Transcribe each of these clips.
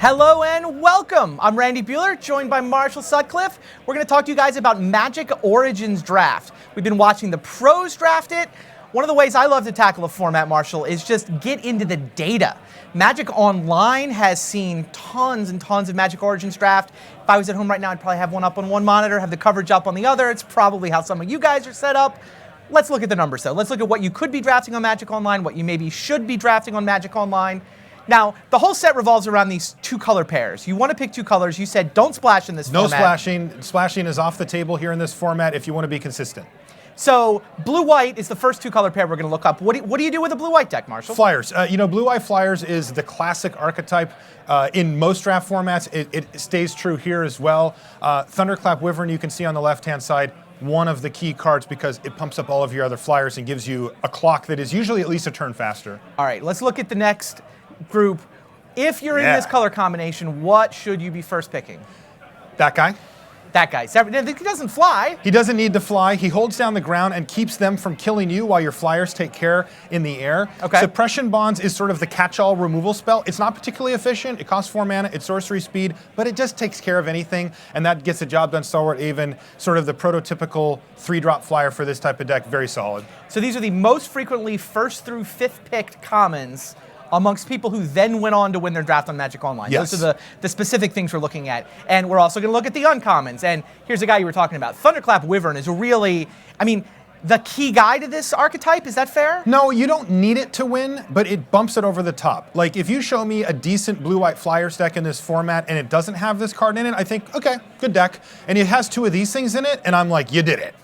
Hello and welcome. I'm Randy Buehler, joined by Marshall Sutcliffe. We're going to talk to you guys about Magic Origins Draft. We've been watching the pros draft it. One of the ways I love to tackle a format, Marshall, is just get into the data. Magic Online has seen tons and tons of Magic Origins Draft. If I was at home right now, I'd probably have one up on one monitor, have the coverage up on the other. It's probably how some of you guys are set up. Let's look at the numbers, though. Let's look at what you could be drafting on Magic Online, what you maybe should be drafting on Magic Online. Now, the whole set revolves around these two color pairs. You want to pick two colors. You said don't splash in this format. No splashing. Splashing is off the table here in this format if you want to be consistent. So blue-white is the first two color pair we're going to look up. What do you do with a blue-white deck, Marshall? Flyers. Blue-white Flyers is the classic archetype in most draft formats. It stays true here as well. Thunderclap Wyvern, you can see on the left-hand side, one of the key cards because it pumps up all of your other flyers and gives you a clock that is usually at least a turn faster. All right, let's look at the next group. If you're in this color combination, what should you be first picking? That guy. That guy. He doesn't fly. He doesn't need to fly. He holds down the ground and keeps them from killing you while your flyers take care in the air. Okay. Suppression Bonds is sort of the catch-all removal spell. It's not particularly efficient. It costs 4 mana. It's sorcery speed, but it just takes care of anything, and that gets the job done. Stalwart Aven, sort of the prototypical 3-drop flyer for this type of deck. Very solid. So these are the most frequently first through fifth picked commons amongst people who then went on to win their draft on Magic Online. Yes. Those are the specific things we're looking at. And we're also going to look at the uncommons. And here's a guy you were talking about. Thunderclap Wyvern is really, the key guy to this archetype. Is that fair? No, you don't need it to win, but it bumps it over the top. Like, if you show me a decent blue-white Flyers deck in this format and it doesn't have this card in it, I think, okay, good deck. And it has two of these things in it, and I'm like, you did it.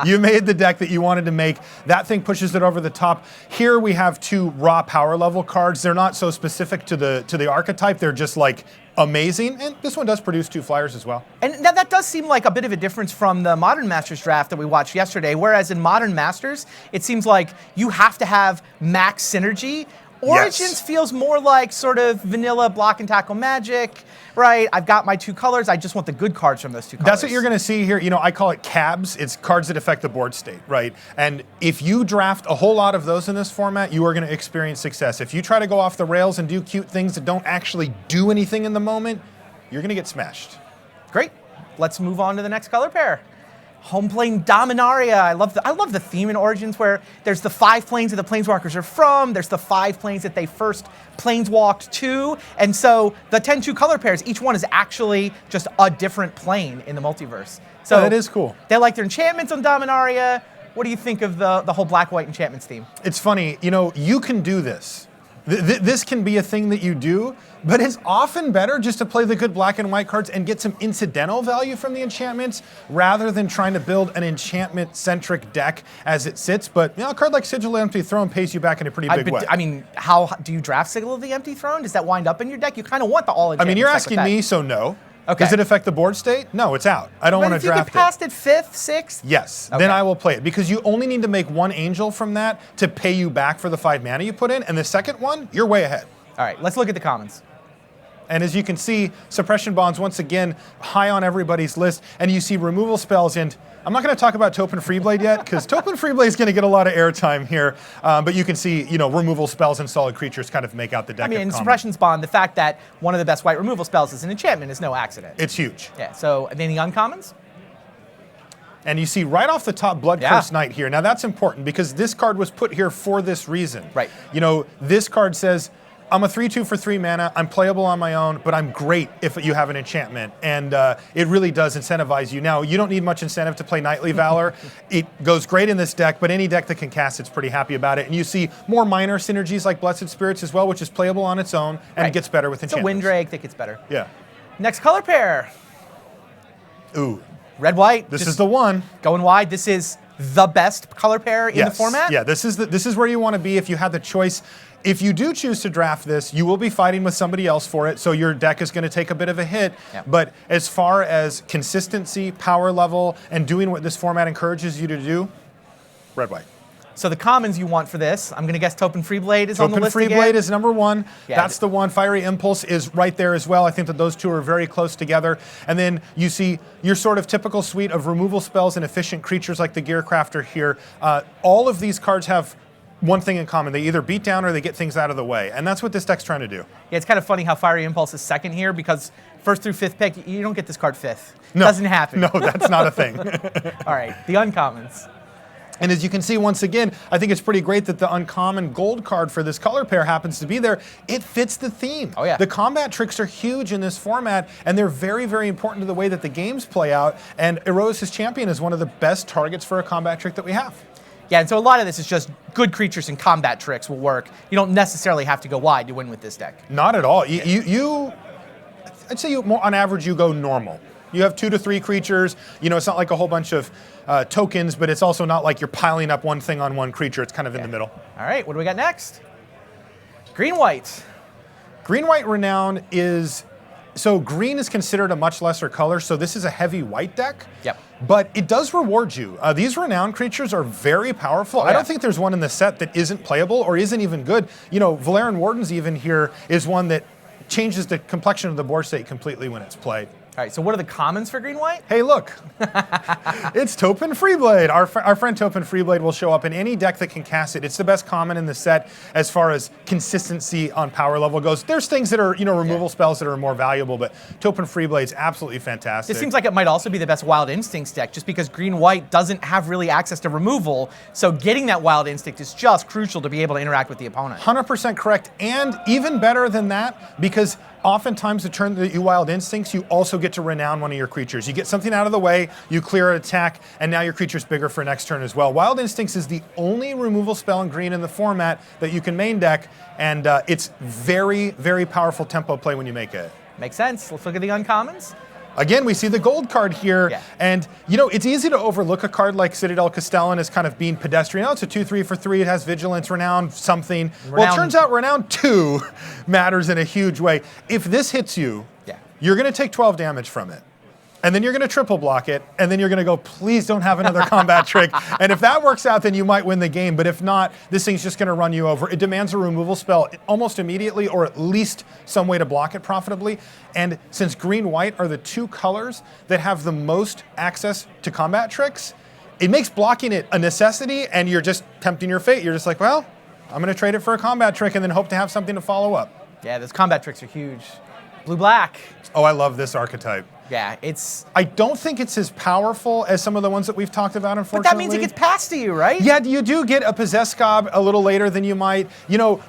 You made the deck that you wanted to make. That thing pushes it over the top. Here we have two raw power level cards. They're not so specific to the archetype. They're just like amazing, and this one does produce 2 flyers as well. And that does seem like a bit of a difference from the Modern Masters draft that we watched yesterday, whereas in Modern Masters, it seems like you have to have max synergy. Origins feels more like sort of vanilla block and tackle Magic, right? I've got my 2 colors. I just want the good cards from those 2 colors. That's what you're going to see here. I call it cabs. It's cards that affect the board state, right? And if you draft a whole lot of those in this format, you are going to experience success. If you try to go off the rails and do cute things that don't actually do anything in the moment, you're going to get smashed. Great. Let's move on to the next color pair. Home plane Dominaria. I love the theme in Origins where there's the 5 planes that the planeswalkers are from, there's the 5 planes that they first planeswalked to, and so the 10-2 color pairs, each one is actually just a different plane in the multiverse. So that is cool. They like their enchantments on Dominaria. What do you think of the whole black-white enchantments theme? It's funny, you can do this. This can be a thing that you do, but it's often better just to play the good black and white cards and get some incidental value from the enchantments rather than trying to build an enchantment-centric deck as it sits. But a card like Sigil of the Empty Throne pays you back in a pretty big way. How do you draft Sigil of the Empty Throne? Does that wind up in your deck? You kind of want the all-enchantment. You're asking me, so no. Okay. Does it affect the board state? No, it's out. I don't want to draft it. If you get past it 5th, 6th? Yes, okay. Then I will play it because you only need to make 1 angel from that to pay you back for the 5 mana you put in, and the second one, you're way ahead. All right, let's look at the commons. And as you can see, Suppression Bonds, once again, high on everybody's list, and you see removal spells, and I'm not going to talk about Topin Freeblade yet, because Topin Freeblade is going to get a lot of airtime here, but you can see, removal spells and solid creatures kind of make out the deck. In Suppression's Bond, the fact that one of the best white removal spells is an enchantment is no accident. It's huge. Yeah, so then the uncommons? And you see right off the top Blood Curse Knight here. Now that's important, because this card was put here for this reason. Right. This card says, I'm a 3/2 for 3 mana. I'm playable on my own, but I'm great if you have an enchantment. And it really does incentivize you. Now, you don't need much incentive to play Knightly Valor. It goes great in this deck, but any deck that can cast it's pretty happy about it. And you see more minor synergies like Blessed Spirits as well, which is playable on its own, and it gets better with enchantments. It's a Windrake that gets better. Yeah. Next color pair. Ooh. Red-white. This is the one. Going wide. This is the best color pair in the format? Yeah, this is where you want to be if you had the choice. If you do choose to draft this, you will be fighting with somebody else for it, so your deck is going to take a bit of a hit. Yep. But as far as consistency, power level, and doing what this format encourages you to do, red-white. So the commons you want for this, I'm going to guess Topin Freeblade is on the list again? Topin Freeblade is number 1. Yeah, that's the one. Fiery Impulse is right there as well. I think that those two are very close together. And then you see your sort of typical suite of removal spells and efficient creatures like the Gearcrafter here. All of these cards have one thing in common. They either beat down or they get things out of the way. And that's what this deck's trying to do. Yeah, it's kind of funny how Fiery Impulse is second here because first through fifth pick, you don't get this card fifth. No. Doesn't happen. No, that's not a thing. All right, the uncommons. And as you can see, once again, I think it's pretty great that the uncommon gold card for this color pair happens to be there. It fits the theme. Oh, yeah. The combat tricks are huge in this format, and they're very, very important to the way that the games play out. And Erosis Champion is one of the best targets for a combat trick that we have. Yeah, and so a lot of this is just good creatures and combat tricks will work. You don't necessarily have to go wide to win with this deck. Not at all. I'd say on average, you go normal. You have 2 to 3 creatures. You know, it's not like a whole bunch of tokens, but it's also not like you're piling up one thing on one creature. It's kind of in the middle. All right, what do we got next? Green-white. Green-white Renown is, so green is considered a much lesser color, so this is a heavy white deck. Yep. But it does reward you. These Renown creatures are very powerful. I don't think there's one in the set that isn't playable or isn't even good. You know, Valerian Wardens even here is one that changes the complexion of the board state completely when it's played. All right, so what are the commons for green-white? Hey, look. It's Topin Freeblade. Our friend Topin Freeblade will show up in any deck that can cast it. It's the best common in the set as far as consistency on power level goes. There's things that are, removal spells that are more valuable, but Topin Freeblade's absolutely fantastic. This seems like it might also be the best Wild Instincts deck, just because green-white doesn't have really access to removal, so getting that Wild Instinct is just crucial to be able to interact with the opponent. 100% correct, and even better than that, because oftentimes the turn that you Wild Instincts, you also get to Renown one of your creatures. You get something out of the way, you clear an attack, and now your creature's bigger for next turn as well. Wild Instincts is the only removal spell in green in the format that you can main deck, and it's very, very powerful tempo play when you make it. Makes sense. Let's look at the uncommons. Again, we see the gold card here, and it's easy to overlook a card like Citadel Castellan as kind of being pedestrian. Oh, it's a 2/3 for 3, it has Vigilance, Renown, something. Well, it turns out Renown 2 matters in a huge way. If this hits you, you're going to take 12 damage from it. And then you're going to triple block it, and then you're going to go, please don't have another combat trick. And if that works out, then you might win the game. But if not, this thing's just going to run you over. It demands a removal spell almost immediately, or at least some way to block it profitably. And since green-white are the 2 colors that have the most access to combat tricks, it makes blocking it a necessity, and you're just tempting your fate. You're just like, well, I'm going to trade it for a combat trick and then hope to have something to follow up. Yeah, those combat tricks are huge. Blue-black. Oh, I love this archetype. Yeah, it's... I don't think it's as powerful as some of the ones that we've talked about, unfortunately. But that means it gets passed to you, right? Yeah, you do get a Possessed Gob a little later than you might.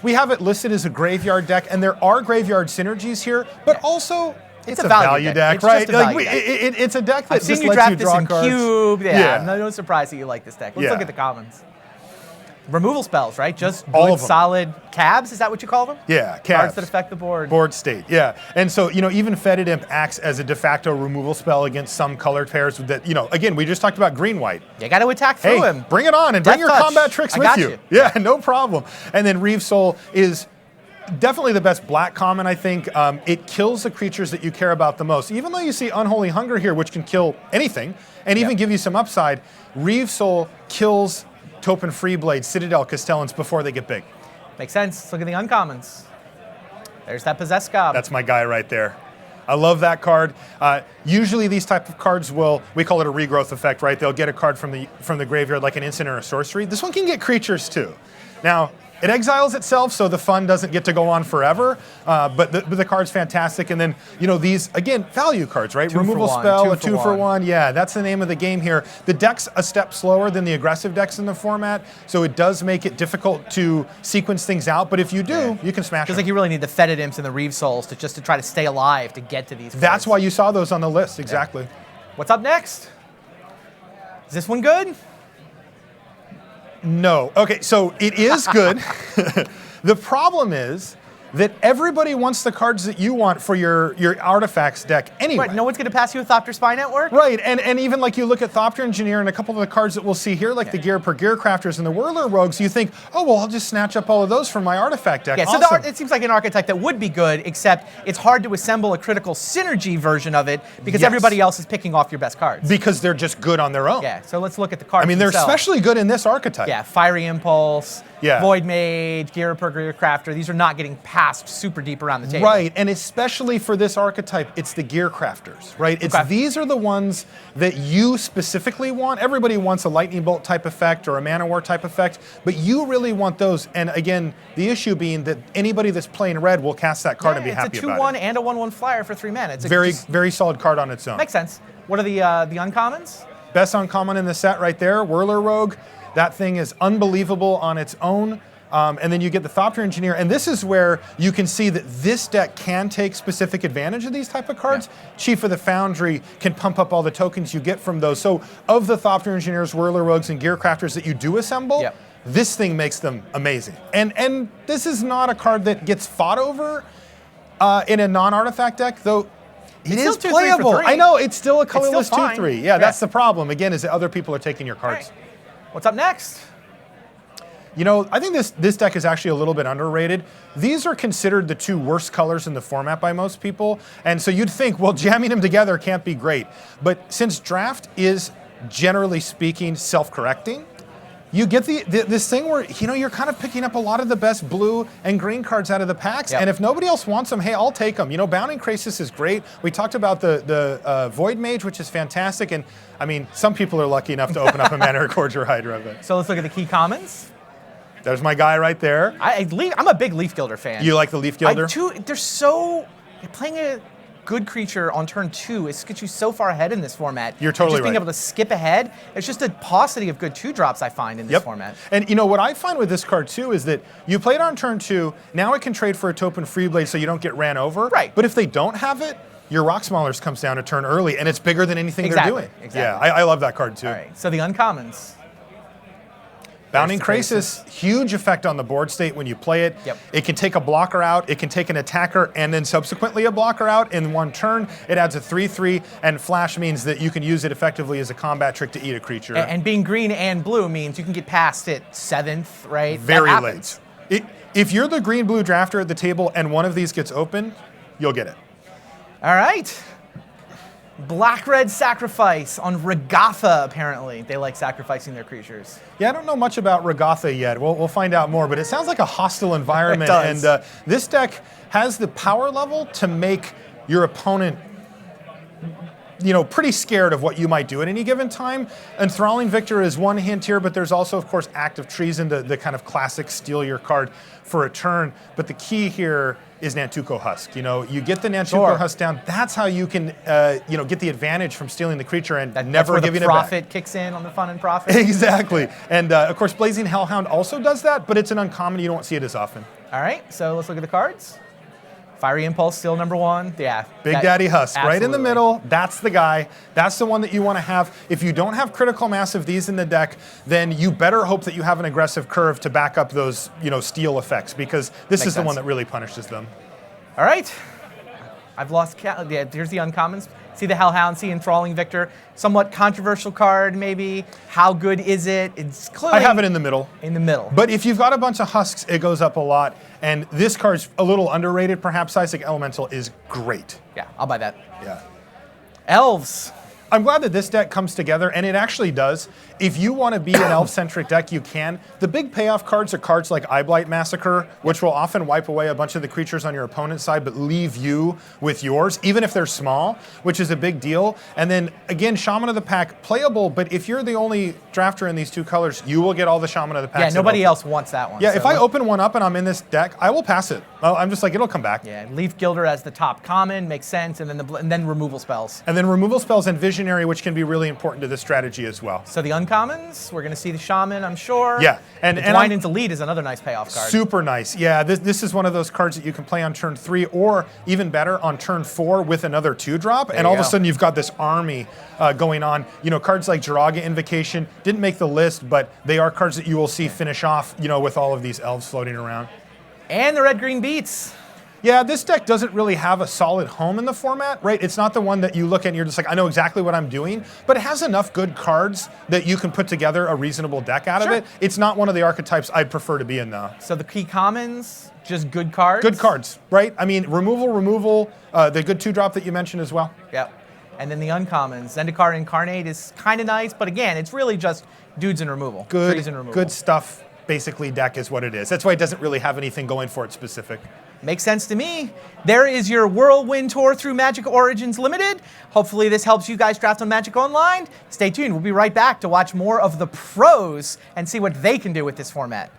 We have it listed as a graveyard deck, and there are graveyard synergies here, but also it's a value deck, right? It's just a value deck. It's a deck that I've seen just you lets draft you draw this cards. in Cube. Yeah, no surprise that you like this deck. Let's look at the commons. Removal spells, right? Just all good, of them. Solid cabs, is that what you call them? Yeah, cabs. Cards that affect the board. Board state, yeah. And so, even Fetid Imp acts as a de facto removal spell against some colored pairs that, again, we just talked about green-white. You got to attack through him. Bring it on and bring your combat tricks with you. Yeah, no problem. And then Reeve Soul is definitely the best black common, I think. It kills the creatures that you care about the most. Even though you see Unholy Hunger here, which can kill anything, and even give you some upside, Reeve Soul kills Topin Freeblade, Citadel Castellans before they get big. Makes sense. Let's look at the uncommons. There's that Possessed Gob. That's my guy right there. I love that card. Usually these type of cards we call it a regrowth effect, right? They'll get a card from the graveyard like an instant or a sorcery. This one can get creatures too. Now, it exiles itself, so the fun doesn't get to go on forever, but the card's fantastic. And then, these, again, value cards, right? Removal spell, a 2 for 1. Yeah, that's the name of the game here. The deck's a step slower than the aggressive decks in the format, so it does make it difficult to sequence things out, but if you do, you can smash Just them. like you really need the Fetid Imps and the Reeve Souls to try to stay alive to get to these cards. That's why you saw those on the list, exactly. Yeah. What's up next? Is this one good? No. Okay, so it is good. The problem is that everybody wants the cards that you want for your artifacts deck anyway. Right, no one's going to pass you a Thopter Spy Network? Right, and even like you look at Thopter Engineer and a couple of the cards that we'll see here, like the Gear per Gear Crafters and the Whirler Rogues, you think, oh, well, I'll just snatch up all of those from my artifact deck. Yeah, awesome. so it seems like an archetype that would be good, except it's hard to assemble a critical synergy version of it because everybody else is picking off your best cards. Because they're just good on their own. Yeah, so let's look at the cards I mean, they're themselves. especially good in this archetype. Yeah, Fiery Impulse, Void Mage, Gear per Gear Crafter, these are not getting passed super deep around the table. Right, and especially for this archetype, it's the gear crafters, right? These are the ones that you specifically want. Everybody wants a lightning bolt type effect or a mana war type effect, but you really want those. And again, the issue being that anybody that's playing red will cast that card and be happy about it. It's a 2/1 and a 1/1 flyer for 3 mana. It's very solid card on its own. Makes sense. What are the uncommons? Best uncommon in the set right there, Whirler Rogue. That thing is unbelievable on its own. And then you get the Thopter Engineer, and this is where you can see that this deck can take specific advantage of these type of cards. Yeah. Chief of the Foundry can pump up all the tokens you get from those. So of the Thopter Engineers, Whirler Rogues, and Gear Crafters that you do assemble, this thing makes them amazing. And this is not a card that gets fought over in a non-artifact deck, though. It is playable. 3 for 3. I know, it's still a colorless 2/3. Yeah, that's the problem. Again, is that other people are taking your cards. Right. What's up next? You know, I think this deck is actually a little bit underrated. These are considered the 2 worst colors in the format by most people. And so you'd think, well, jamming them together can't be great. But since draft is, generally speaking, self-correcting, you get this thing where, you know, you're kind of picking up a lot of the best blue and green cards out of the packs. Yep. And if nobody else wants them, hey, I'll take them. You know, Bounding Krasis is great. We talked about the Void Mage, which is fantastic. And, I mean, some people are lucky enough to open up a Mana Gorger Hydra. But. So let's look at the key commons. There's my guy right there. I'm a big Leaf Gilder fan. You like the Leaf Gilder? Playing a good creature on turn 2 is gets you so far ahead in this format. You're totally just being able to skip ahead. It's just a paucity of good 2-drops I find in this format. And you know what I find with this card too is that you play it on turn 2. Now it can trade for a Topin Freeblade so you don't get ran over. Right. But if they don't have it, your Rock Smallers comes down a turn early, and it's bigger than anything they're doing. Exactly. Yeah, I love that card too. All right. So the uncommons. Bounding Krasis, huge effect on the board state when you play it. Yep. It can take a blocker out, it can take an attacker, and then subsequently a blocker out in one turn. It adds a 3/3, and Flash means that you can use it effectively as a combat trick to eat a creature. And being green and blue means you can get past it 7th, right? Very late. If you're the green-blue drafter at the table and one of these gets open, you'll get it. All right. Black-red sacrifice on Regatha, apparently. They like sacrificing their creatures. Yeah, I don't know much about Regatha yet. We'll find out more, but it sounds like a hostile environment. It does. And this deck has the power level to make your opponent, you know, pretty scared of what you might do at any given time. Enthralling Victor is one hint here, but there's also, of course, Act of Treason, the kind of classic steal your card for a turn. But the key here is Nantuko Husk. You know, you get the Nantuko Husk down. That's how you can, you know, get the advantage from stealing the creature and never giving it back. The profit kicks in on the fun and profit. Exactly. And of course, Blazing Hellhound also does that, but it's an uncommon. You don't see it as often. All right, so let's look at the cards. Fiery Impulse, still number 1. Yeah. Big Daddy Husk, right in the middle. That's the guy. That's the one that you want to have. If you don't have critical mass of these in the deck, then you better hope that you have an aggressive curve to back up those, you know, steal effects, because this is the one that really punishes them. All right. I've lost count. Yeah, here's the uncommons. See the Hellhound, see Enthralling Victor. Somewhat controversial card, maybe. How good is it? It's clearly... I have it in the middle. In the middle. But if you've got a bunch of Husks, it goes up a lot. And this card's a little underrated, perhaps. Seismic Elemental is great. Yeah, I'll buy that. Yeah. Elves. I'm glad that this deck comes together, and it actually does. If you want to be an elf-centric deck, you can. The big payoff cards are cards like Eyeblight Massacre, which will often wipe away a bunch of the creatures on your opponent's side, but leave you with yours, even if they're small, which is a big deal. And then, again, Shaman of the Pack, playable, but if you're the only drafter in these 2 colors, you will get all the Shaman of the Pack. Yeah, nobody else wants that one. Yeah, so if I open one up and I'm in this deck, I will pass it. I'm just like, it'll come back. Yeah, Leaf Gilder as the top common, makes sense, and then removal spells. And then removal spells and Visionary, which can be really important to this strategy as well. So the uncommons, we're going to see the Shaman, I'm sure. Yeah. And Blind into Lead is another nice payoff card. Super nice. Yeah, this is one of those cards that you can play on turn 3, or even better, on turn 4 with another 2-drop. And all of a sudden you've got this army going on. You know, cards like Jiraga Invocation didn't make the list, but they are cards that you will see finish off, you know, with all of these elves floating around. And the red-green beats. Yeah, this deck doesn't really have a solid home in the format, right? It's not the one that you look at and you're just like, I know exactly what I'm doing, but it has enough good cards that you can put together a reasonable deck out of it. It's not one of the archetypes I'd prefer to be in, though. So the key commons, just good cards? Good cards, right? I mean, removal, the good 2-drop that you mentioned as well. Yep. And then the uncommons. Zendikar Incarnate is kind of nice, but again, it's really just dudes and removal. Good, trees and removal. good stuff, basically, deck is what it is. That's why it doesn't really have anything going for it specific. Makes sense to me. There is your whirlwind tour through Magic Origins Limited. Hopefully this helps you guys draft on Magic Online. Stay tuned. We'll be right back to watch more of the pros and see what they can do with this format.